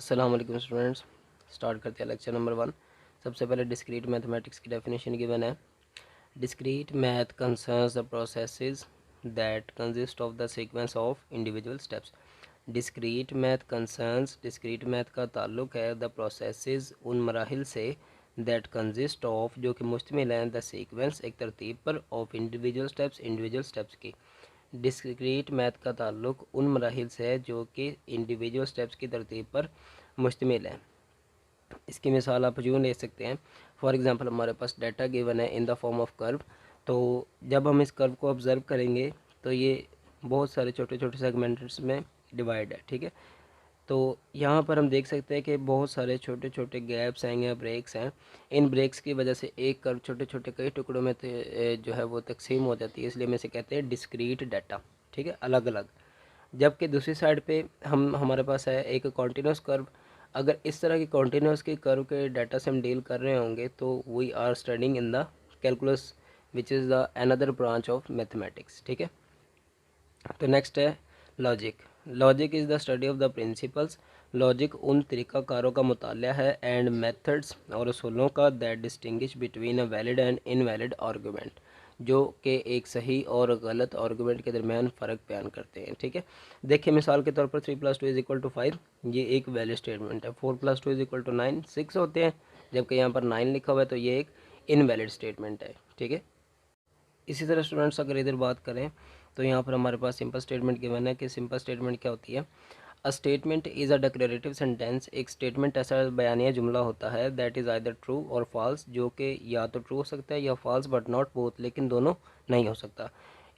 अस्सलाम वालेकुम students. Start करते हैं लेक्चर नंबर 1। सबसे पहले डिस्क्रीट मैथमेटिक्स की डेफिनेशन गिवन है। Discrete math concerns the processes that consist of the sequence of individual steps. Discrete math का ताल्लुक है द प्रोसेसेस उन मराहिल से दैट कंसिस्ट ऑफ जो कि मुश्तमिल हैं द सीक्वेंस एक तरतीब पर ऑफ इंडिविजुअल स्टेप्स की। डिस्क्रीट मैथ का ताल्लुक उन मराहिल से है जो कि इंडिविजुअल स्टेप्स की तरतीब पर मुश्तमिल है। इसकी मिसाल आप यूँ ले सकते हैं। फॉर एग्ज़ाम्पल हमारे पास डाटा गिवन है in the form of curve. तो जब हम इस कर्व को ऑब्ज़र्व करेंगे तो ये बहुत सारे छोटे छोटे सेगमेंट्स में डिवाइड है, ठीक है। तो यहाँ पर हम देख सकते हैं कि बहुत सारे छोटे छोटे गैप्स हैं या ब्रेक्स हैं। इन ब्रेक्स की वजह से एक कर्व छोटे छोटे कई टुकड़ों में जो है वो तकसीम हो जाती है, इसलिए हम इसे कहते हैं डिस्क्रीट डाटा, ठीक है, अलग अलग। जबकि दूसरी साइड पे हमारे पास है एक कॉन्टीन्यूस कर्व। अगर इस तरह की कॉन्टीन्यूस की कर्व के डाटा से हम डील कर रहे होंगे तो we are studying in the calculus which is the another branch of mathematics, ठीक है। तो नेक्स्ट है logic. Logic is the study of the principles. Logic उन तरीक़ाकारों का मुताला है एंड मेथड्स और असूलों का that distinguish between a valid and invalid argument, जो कि एक सही और गलत आर्गूमेंट के दरमियान फ़र्क बयान करते हैं, ठीक है। देखिए मिसाल के तौर पर 3+2=5, ये एक वैलिड स्टेटमेंट है। 4+2=9, 6 होते हैं, जबकि यहाँ पर 9 लिखा हुआ है, तो ये एक इनवैलिड स्टेटमेंट है, ठीक है। इसी तरह स्टूडेंट्स अगर इधर बात करें तो यहाँ पर हमारे पास सिंपल स्टेटमेंट गिवन है कि सिंपल स्टेटमेंट क्या होती है। A statement is a declarative sentence. एक स्टेटमेंट ऐसा बयानिया जुमला होता है दैट इज़ आइदर ट्रू और फॉल्स, जो कि या तो ट्रू हो सकता है या फॉल्स, बट नॉट बोथ, लेकिन दोनों नहीं हो सकता।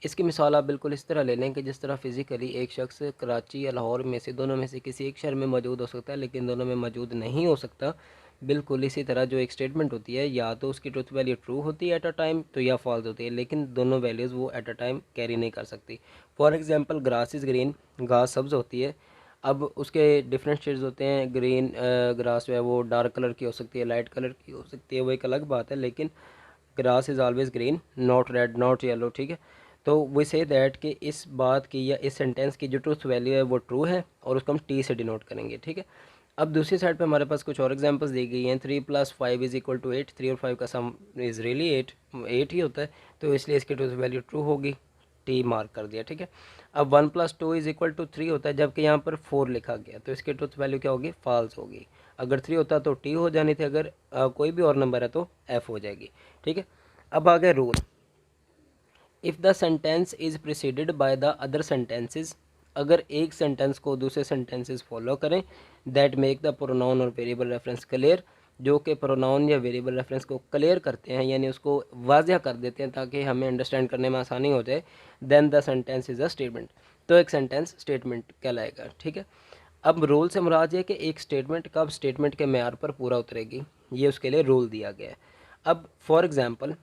इसकी मिसाल आप बिल्कुल इस तरह ले लें कि जिस तरह फिज़िकली एक शख्स कराची या लाहौर में से दोनों में से किसी एक शहर में मौजूद हो सकता है लेकिन दोनों में मौजूद नहीं हो सकता, बिल्कुल इसी तरह जो एक स्टेटमेंट होती है या तो उसकी ट्रुथ वैल्यू ट्रू होती है एट अ टाइम, तो या फॉल्स होती है, लेकिन दोनों वैल्यूज़ वो एट अ टाइम कैरी नहीं कर सकती। For example grass is green, घास सब्ज़ होती है। अब उसके डिफरेंट शेड्स होते हैं। ग्रीन ग्रास जो है वो डार्क कलर की हो सकती है, लाइट कलर की हो सकती है, वो एक अलग बात है, लेकिन grass is always green, not red, not yellow, ठीक है। तो वी से दैट कि इस बात की या इस सेंटेंस की जो ट्रूथ वैल्यू है वो ट्रू है और उसको हम टी से डिनोट करेंगे, ठीक है। अब दूसरी साइड पे हमारे पास कुछ और एग्जांपल्स दी गई हैं। 3+5=8, 3 और 5 का सम इज़ रियली 8 ही होता है, तो इसलिए इसकी ट्रूथ वैल्यू ट्रू होगी, टी मार्क कर दिया, ठीक है। अब 1+2=3 होता है, जबकि यहाँ पर 4 लिखा गया, तो इसकी ट्रूथ वैल्यू क्या होगी, फॉल्स होगी। अगर 3 होता तो टी हो जानी थी, अगर कोई भी और नंबर है तो एफ हो जाएगी, ठीक है। अब आ गया rule. If the sentence is preceded by the other sentences, अगर एक सेंटेंस को दूसरे सेंटेंसेस फॉलो करें दैट मेक द प्रोनाउन और वेरिएबल रेफरेंस क्लियर, जो कि प्रोनाउन या वेरिएबल रेफरेंस को क्लियर करते हैं, यानी उसको वाज़ह कर देते हैं ताकि हमें अंडरस्टैंड करने में आसानी हो जाए, then the sentence is a statement, तो एक सेंटेंस स्टेटमेंट कहलाएगा, ठीक है। अब रूल से मुराद है कि एक स्टेटमेंट कब स्टेटमेंट के मेयार पर पूरा उतरेगी, ये उसके लिए रूल दिया गया है। अब for example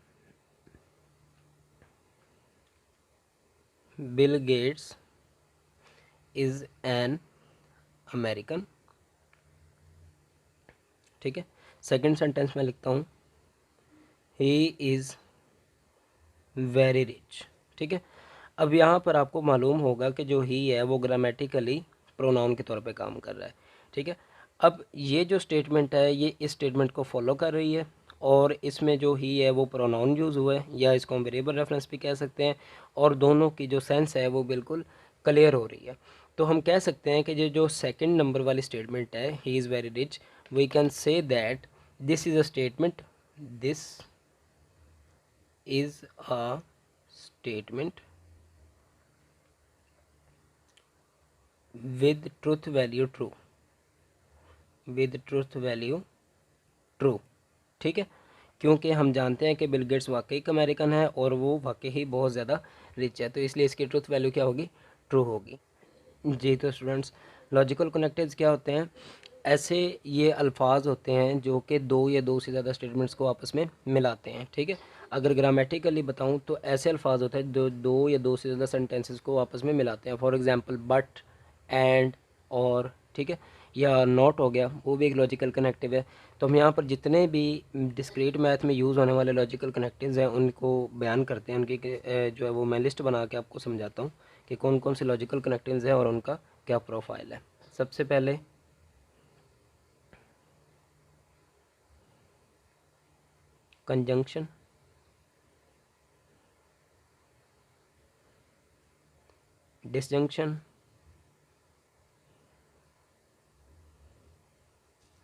Bill Gates is an American, ठीक है। सेकंड सेंटेंस में लिखता हूँ ही इज़ वेरी रिच, ठीक है। अब यहाँ पर आपको मालूम होगा कि जो ही है वो ग्रामेटिकली प्रोनाउन के तौर पे काम कर रहा है, ठीक है। अब ये जो स्टेटमेंट है ये इस स्टेटमेंट को फॉलो कर रही है और इसमें जो ही है वो प्रोनाउन यूज़ हुआ है, या इसको हम वेरिएबल रेफरेंस भी कह सकते हैं, और दोनों की जो सेंस है वो बिल्कुल क्लियर हो रही है। तो हम कह सकते हैं कि ये जो सेकंड नंबर वाली स्टेटमेंट है he is very rich, we can say that this is a statement, this is a statement with truth value true, with truth value true, ठीक है। क्योंकि हम जानते हैं कि बिल गेट्स वाकई एक अमेरिकन है और वो वाकई ही बहुत ज़्यादा रिच है, तो इसलिए इसकी ट्रूथ वैल्यू क्या होगी, ट्रू होगी जी। तो स्टूडेंट्स लॉजिकल कनेक्टिव्स क्या होते हैं, ऐसे ये अल्फाज होते हैं जो कि दो या दो से ज़्यादा स्टेटमेंट्स को आपस में मिलाते हैं, ठीक है। अगर ग्रामेटिकली बताऊं तो ऐसे अल्फाज होते हैं जो दो या दो से ज़्यादा सेंटेंसेस को आपस में मिलाते हैं। फॉर एग्जांपल बट, एंड, और, ठीक है, या नॉट हो गया, वो भी एक लॉजिकल कनेक्टिव है। तो हम यहाँ पर जितने भी डिस्क्रीट मैथ में यूज़ होने वाले लॉजिकल कनेक्टिव्स हैं उनको बयान करते हैं, उनकी जो है वो मैं लिस्ट बना के आपको समझाता हूँ कि कौन कौन से लॉजिकल कनेक्टिव्स हैं और उनका क्या प्रोफाइल है। सबसे पहले कंजंक्शन, डिसजंक्शन,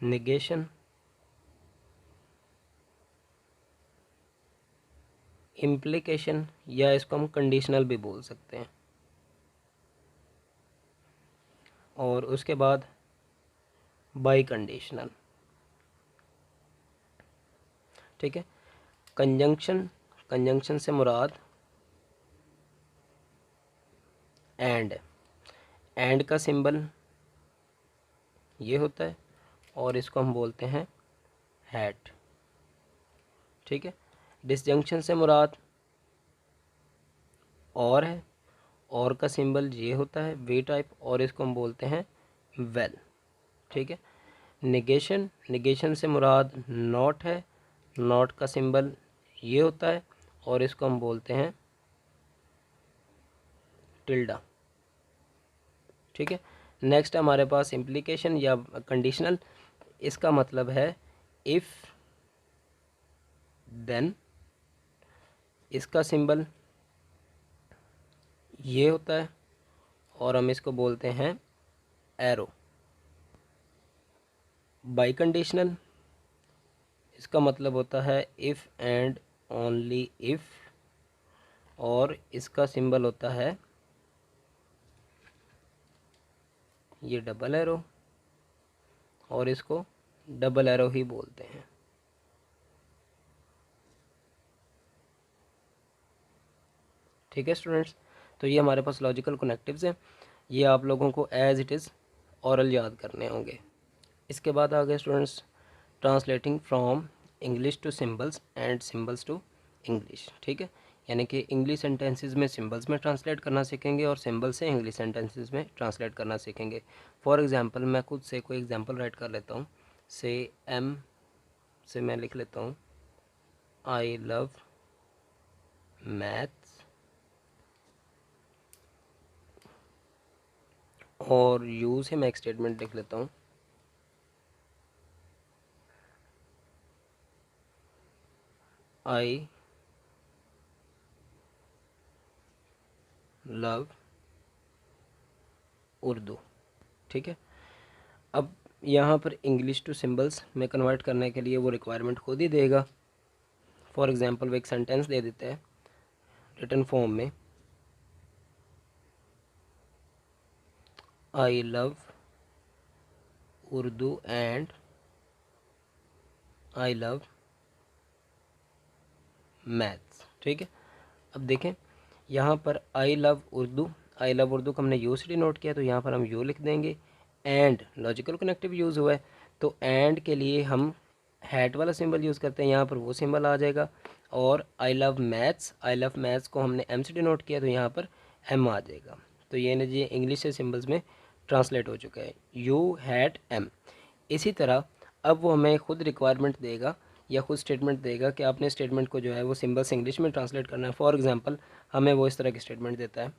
नेगेशन, इम्प्लीकेशन, या इसको हम कंडीशनल भी बोल सकते हैं। और उसके बाद बाई कंडीशनल। ठीक है। कंजंक्शन, कंजंक्शन से मुराद एंड का सिंबल ये होता है और इसको हम बोलते हैं हैट। ठीक है। डिसजंक्शन से मुराद और है, और का सिंबल ये होता है वी टाइप और इसको हम बोलते हैं वेल। ठीक है। नेगेशन, नेगेशन से मुराद नॉट है, नॉट का सिंबल ये होता है और इसको हम बोलते हैं टिल्डा। ठीक है। नेक्स्ट हमारे पास इम्प्लीकेशन या कंडीशनल, इसका मतलब है इफ़ देन, इसका सिंबल ये होता है और हम इसको बोलते हैं एरो। बाई कंडीशनल, इसका मतलब होता है इफ़ एंड ओनली इफ़ और इसका सिंबल होता है ये डबल एरो और इसको डबल एरो ही बोलते हैं। ठीक है स्टूडेंट्स, तो ये हमारे पास लॉजिकल कनेक्टिव्स हैं, ये आप लोगों को एज इट इज़ ओरल याद करने होंगे। इसके बाद आ गए students translating from English to symbols and symbols to English. ठीक है, यानी कि इंग्लिश सेंटेंसेस में सिंबल्स में ट्रांसलेट करना सीखेंगे और सिंबल से इंग्लिश सेंटेंसेस में ट्रांसलेट करना सीखेंगे। फॉर एग्जांपल मैं खुद से कोई एग्जांपल राइट कर लेता हूँ। से एम से मैं लिख लेता हूँ आई लव मैथ्स, और यू से मैं एक स्टेटमेंट लिख लेता हूँ आई लव उर्दू। ठीक है। अब यहाँ पर इंग्लिश टू सिंबल्स में कन्वर्ट करने के लिए वो रिक्वायरमेंट खुद ही देगा। फॉर एग्जांपल वो एक सेंटेंस दे देता है रिटन फॉर्म में, आई love Urdu and I love maths. ठीक है। अब देखें यहाँ पर आई लव उर्दू, आई लव उर्दू को हमने यू से डिनोट किया तो यहाँ पर हम यू लिख देंगे। एंड लॉजिकल कनेक्टिव यूज़ हुआ है तो एंड के लिए हम हैट वाला सिंबल यूज़ करते हैं, यहाँ पर वो सिंबल आ जाएगा। और I love maths, I love maths को हमने एम से डिनोट किया तो यहाँ पर एम आ जाएगा। तो ये ना जी इंग्लिश से सिंबल्स में ट्रांसलेट हो चुका है यू हैट एम। इसी तरह अब वो हमें खुद रिक्वायरमेंट देगा या खुद स्टेटमेंट देगा कि आपने स्टेटमेंट को जो है वो सिंबल से इंग्लिश में ट्रांसलेट करना है। फॉर एग्जांपल हमें वो इस तरह की स्टेटमेंट देता है,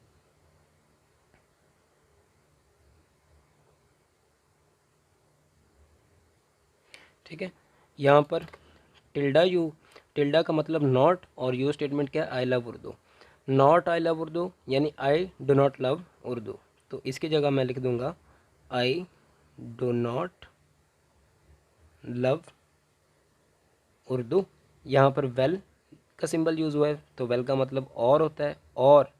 ठीक है। यहाँ पर टिल्डा यू, टिल्डा का मतलब नॉट और यू स्टेटमेंट क्या है I love Urdu. Not I love Urdu यानी I do not love Urdu, तो इसकी जगह मैं लिख दूंगा I do not love Urdu. यहाँ पर वेल का सिंबल यूज़ हुआ है तो वेल का मतलब और होता है, और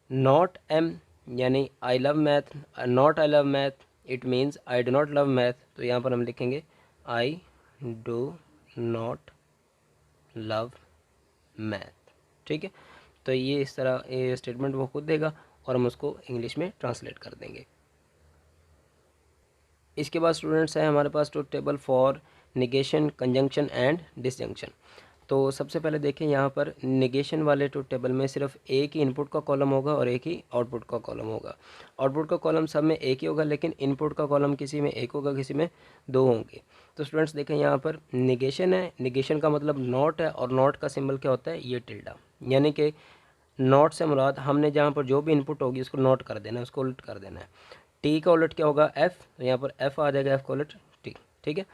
नॉट एम यानी I love math, not I love math it means I do not love math, तो यहाँ पर हम लिखेंगे आई डो नॉट लव मैथ। ठीक है। तो ये इस तरह ये स्टेटमेंट वो खुद देगा और हम उसको इंग्लिश में ट्रांसलेट कर देंगे। इसके बाद स्टूडेंट्स है हमारे पास two table for negation, conjunction and disjunction. तो सबसे पहले देखें यहाँ पर निगेशन वाले टू टेबल में सिर्फ एक ही इनपुट का कॉलम होगा और एक ही आउटपुट का कॉलम होगा। आउटपुट का कॉलम सब में एक ही होगा लेकिन इनपुट का कॉलम किसी में एक होगा किसी में दो होंगे। तो स्टूडेंट्स देखें यहाँ पर निगेशन है, निगेशन का मतलब नॉट है और नॉट का सिंबल क्या होता है ये टिल्डा, यानी कि नॉट से मुराद हमने जहाँ पर जो भी इनपुट होगी उसको नोट कर देना है, उसको उलट कर देना है। टी का उलट क्या होगा एफ़, तो यहाँ पर एफ़ आ जाएगा, एफ़ का उलट टी। ठीक है।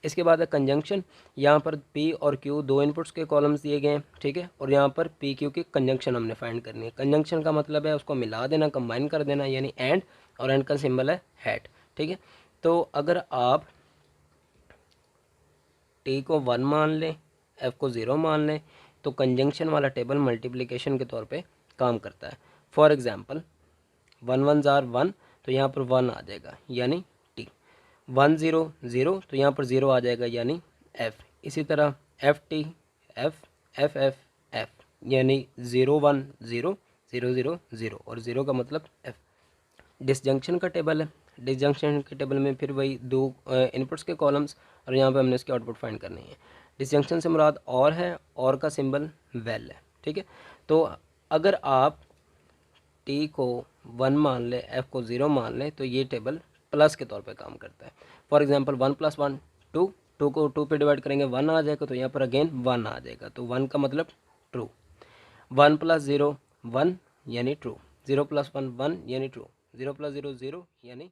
इसके बाद है कंजंक्शन। यहाँ पर P और Q दो इनपुट्स के कॉलम्स दिए गए हैं, ठीक है, और यहाँ पर P Q की कंजंक्शन हमने फाइंड करनी है। कंजंक्शन का मतलब है उसको मिला देना, कंबाइन कर देना, यानी एंड, और एंड का सिंबल है हैट, ठीक है। तो अगर आप T को 1 मान लें, F को 0 मान लें, तो कंजंक्शन वाला टेबल मल्टीप्लिकेशन के तौर पे काम करता है। फॉर एग्जांपल 1 1 जार 1, तो यहाँ पर 1 आ जाएगा यानी T। 1 0 0, तो यहाँ पर 0 आ जाएगा यानी F। इसी तरह F T F F F F, यानी 0 1 0 0 0 0, और 0 का मतलब F। डिसजंक्शन का टेबल है। डिसजंक्शन के टेबल में फिर वही दो इनपुट्स के कॉलम्स, और यहाँ पे हमने इसकी आउटपुट फाइंड करनी है। डिसजंक्शन से मुराद और है, और का सिंबल वेल है, ठीक है। तो अगर आप T को 1 मान लें, F को 0 मान लें, तो ये टेबल प्लस के तौर पे काम करता है। फॉर एग्जांपल 1 + 1 2, 2 को 2 पे डिवाइड करेंगे 1 आ जाएगा, तो यहाँ पर अगेन 1 आ जाएगा, तो 1 का मतलब ट्रू। 1 + 0 1 यानी ट्रू, 0 + 1 1 यानी ट्रू, 0 + 0 0 यानी